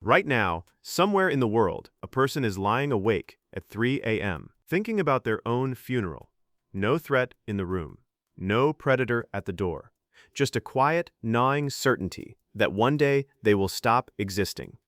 Right now, somewhere in the world, a person is lying awake at 3 a.m., thinking about their own funeral. No threat in the room. No predator at the door. Just a quiet, gnawing certainty that one day they will stop existing.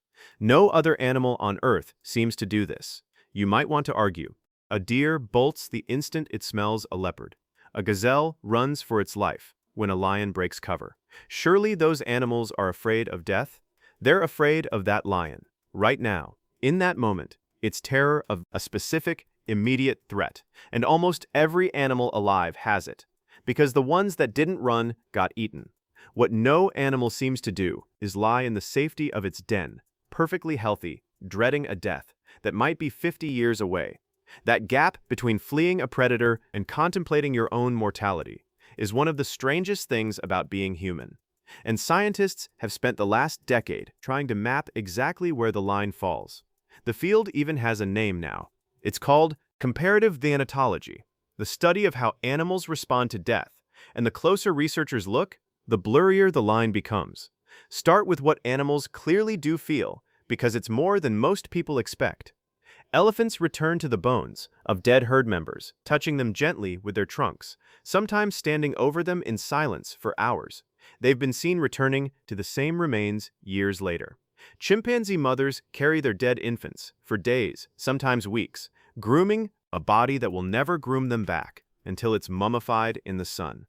No other animal on Earth seems to do this. You might want to argue. A deer bolts the instant it smells a leopard. A gazelle runs for its life when a lion breaks cover. Surely those animals are afraid of death? They're afraid of that lion, right now, in that moment. It's terror of a specific, immediate threat, and almost every animal alive has it, because the ones that didn't run got eaten. What no animal seems to do is lie in the safety of its den, perfectly healthy, dreading a death that might be 50 years away. That gap between fleeing a predator and contemplating your own mortality is one of the strangest things about being human. And scientists have spent the last decade trying to map exactly where the line falls. The field even has a name now. It's called Comparative thanatology, the study of how animals respond to death. And the closer researchers look, the blurrier the line becomes. Start with what animals clearly do feel, because it's more than most people expect. Elephants return to the bones of dead herd members, touching them gently with their trunks, sometimes standing over them in silence for hours. They've been seen returning to the same remains years later. Chimpanzee mothers carry their dead infants for days, sometimes weeks, grooming a body that will never groom them back until it's mummified in the sun.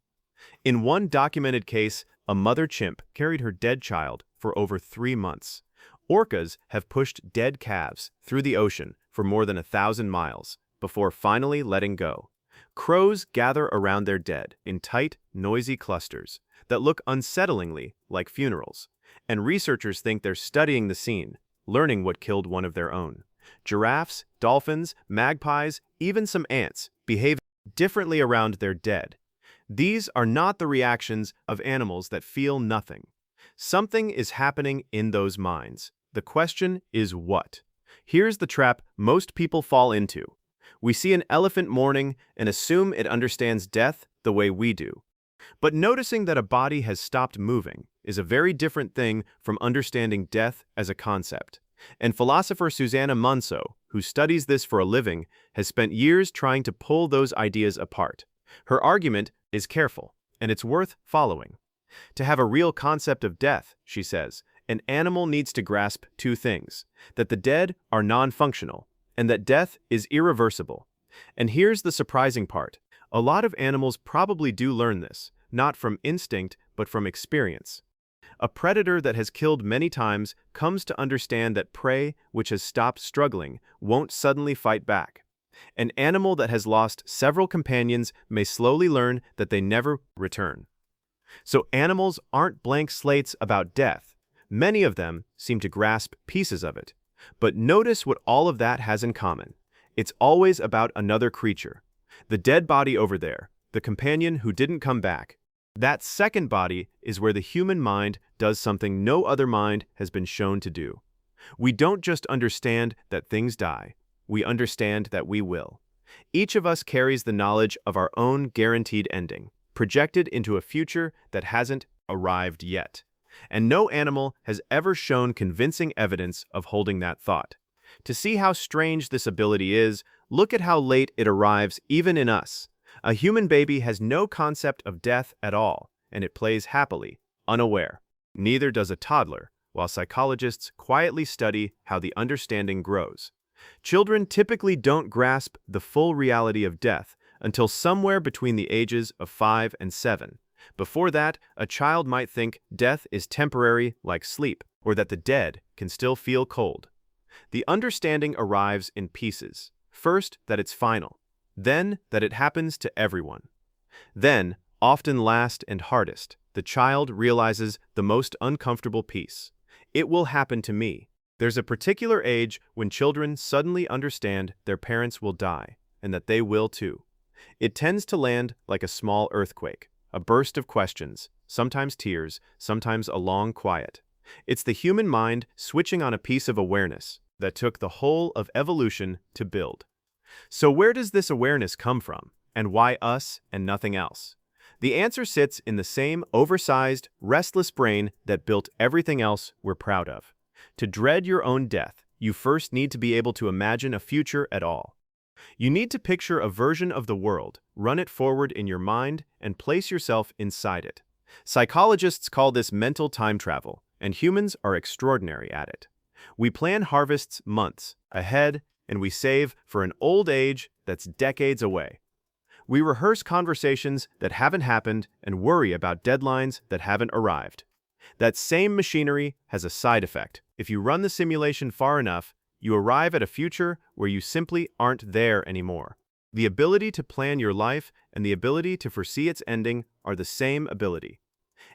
In one documented case, a mother chimp carried her dead child for over 3 months. Orcas have pushed dead calves through the ocean for more than 1,000 miles before finally letting go. Crows gather around their dead in tight, noisy clusters that look unsettlingly like funerals, and researchers think they're studying the scene, learning what killed one of their own. Giraffes, dolphins, magpies, even some ants behave differently around their dead. These are not the reactions of animals that feel nothing. Something is happening in those minds. The question is what? Here's the trap most people fall into. We see an elephant mourning and assume it understands death the way we do. But noticing that a body has stopped moving is a very different thing from understanding death as a concept. And philosopher Susanna Munso, who studies this for a living, has spent years trying to pull those ideas apart. Her argument is careful, and it's worth following. To have a real concept of death, she says, an animal needs to grasp 2 things: that the dead are non-functional, and that death is irreversible. And here's the surprising part. A lot of animals probably do learn this, not from instinct, but from experience. A predator that has killed many times comes to understand that prey which has stopped struggling won't suddenly fight back. An animal that has lost several companions may slowly learn that they never return. So animals aren't blank slates about death. Many of them seem to grasp pieces of it. But notice what all of that has in common. It's always about another creature. The dead body over there, the companion who didn't come back. That second body is where the human mind does something no other mind has been shown to do. We don't just understand that things die. We understand that we will. Each of us carries the knowledge of our own guaranteed ending, projected into a future that hasn't arrived yet. And no animal has ever shown convincing evidence of holding that thought. To see how strange this ability is, look at how late it arrives even in us. A human baby has no concept of death at all, and it plays happily, unaware. Neither does a toddler, while psychologists quietly study how the understanding grows. Children typically don't grasp the full reality of death until somewhere between the ages of 5 and 7. Before that, a child might think death is temporary like sleep, or that the dead can still feel cold. The understanding arrives in pieces. First, that it's final. Then, that it happens to everyone. Then, often last and hardest, the child realizes the most uncomfortable piece. It will happen to me. There's a particular age when children suddenly understand their parents will die, and that they will too. It tends to land like a small earthquake, a burst of questions, sometimes tears, sometimes a long quiet. It's the human mind switching on a piece of awareness that took the whole of evolution to build. So where does this awareness come from, and why us and nothing else? The answer sits in the same oversized, restless brain that built everything else we're proud of. To dread your own death, you first need to be able to imagine a future at all. You need to picture a version of the world, run it forward in your mind, and place yourself inside it. Psychologists call this mental time travel, and humans are extraordinary at it. We plan harvests months ahead, and we save for an old age that's decades away. We rehearse conversations that haven't happened and worry about deadlines that haven't arrived. That same machinery has a side effect. If you run the simulation far enough, you arrive at a future where you simply aren't there anymore. The ability to plan your life and the ability to foresee its ending are the same ability.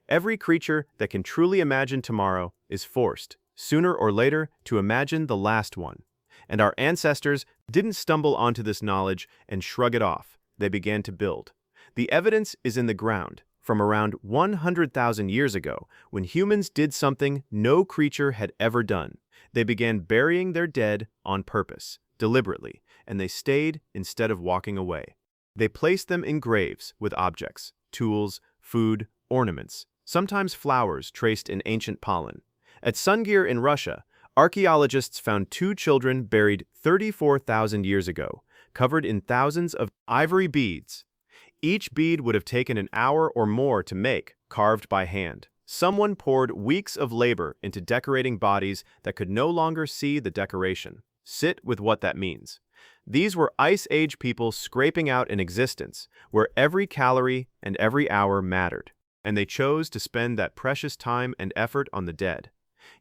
Every creature that can truly imagine tomorrow is forced, sooner or later, to imagine the last one. And our ancestors didn't stumble onto this knowledge and shrug it off. They began to build. The evidence is in the ground, from around 100,000 years ago, when humans did something no creature had ever done. They began burying their dead on purpose, deliberately, and they stayed instead of walking away. They placed them in graves with objects, tools, food, ornaments, sometimes flowers traced in ancient pollen. At Sungir in Russia, archaeologists found 2 children buried 34,000 years ago, covered in thousands of ivory beads. Each bead would have taken an hour or more to make, carved by hand. Someone poured weeks of labor into decorating bodies that could no longer see the decoration. Sit with what that means. These were Ice Age people scraping out an existence where every calorie and every hour mattered, and they chose to spend that precious time and effort on the dead.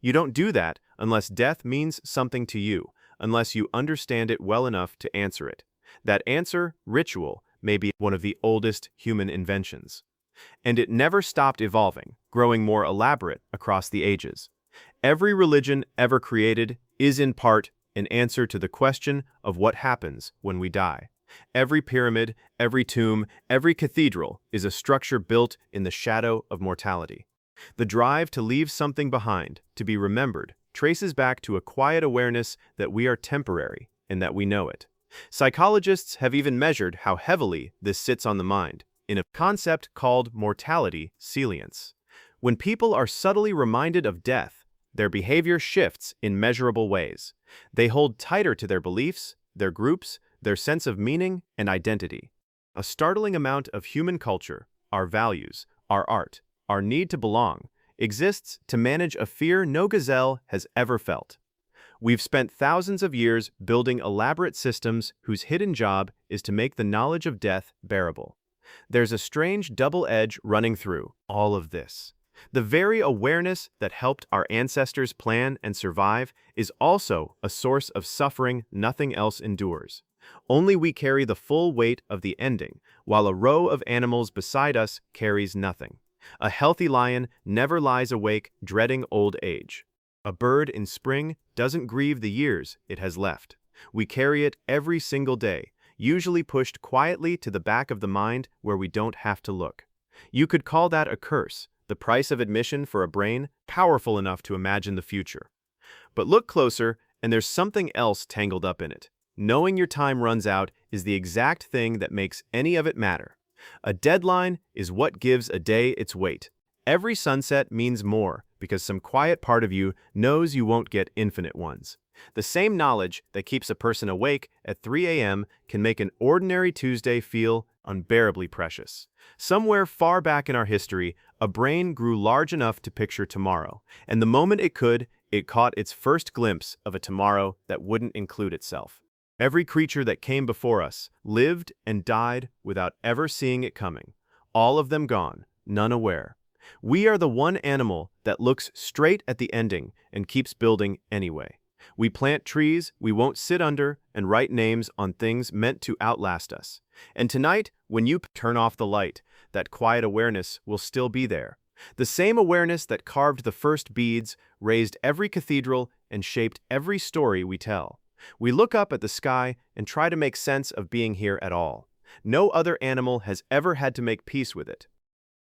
You don't do that unless death means something to you, unless you understand it well enough to answer it. That answer, ritual, may be one of the oldest human inventions. And it never stopped evolving, growing more elaborate across the ages. Every religion ever created is in part an answer to the question of what happens when we die. Every pyramid, every tomb, every cathedral is a structure built in the shadow of mortality. The drive to leave something behind, to be remembered, traces back to a quiet awareness that we are temporary and that we know it. Psychologists have even measured how heavily this sits on the mind, in a concept called mortality salience. When people are subtly reminded of death, their behavior shifts in measurable ways. They hold tighter to their beliefs, their groups, their sense of meaning and identity. A startling amount of human culture, our values, our art, our need to belong, exists to manage a fear no gazelle has ever felt. We've spent thousands of years building elaborate systems whose hidden job is to make the knowledge of death bearable. There's a strange double edge running through all of this. The very awareness that helped our ancestors plan and survive is also a source of suffering nothing else endures. Only we carry the full weight of the ending, while a row of animals beside us carries nothing. A healthy lion never lies awake dreading old age. A bird in spring doesn't grieve the years it has left. We carry it every single day, usually pushed quietly to the back of the mind where we don't have to look. You could call that a curse, the price of admission for a brain powerful enough to imagine the future. But look closer, and there's something else tangled up in it. Knowing your time runs out is the exact thing that makes any of it matter. A deadline is what gives a day its weight. Every sunset means more because some quiet part of you knows you won't get infinite ones. The same knowledge that keeps a person awake at 3 a.m. can make an ordinary Tuesday feel unbearably precious. Somewhere far back in our history, a brain grew large enough to picture tomorrow, and the moment it could, it caught its first glimpse of a tomorrow that wouldn't include itself. Every creature that came before us lived and died without ever seeing it coming. All of them gone, none aware. We are the one animal that looks straight at the ending and keeps building anyway. We plant trees we won't sit under and write names on things meant to outlast us. And tonight, when you turn off the light, that quiet awareness will still be there. The same awareness that carved the first beads, raised every cathedral, and shaped every story we tell. We look up at the sky and try to make sense of being here at all. No other animal has ever had to make peace with it.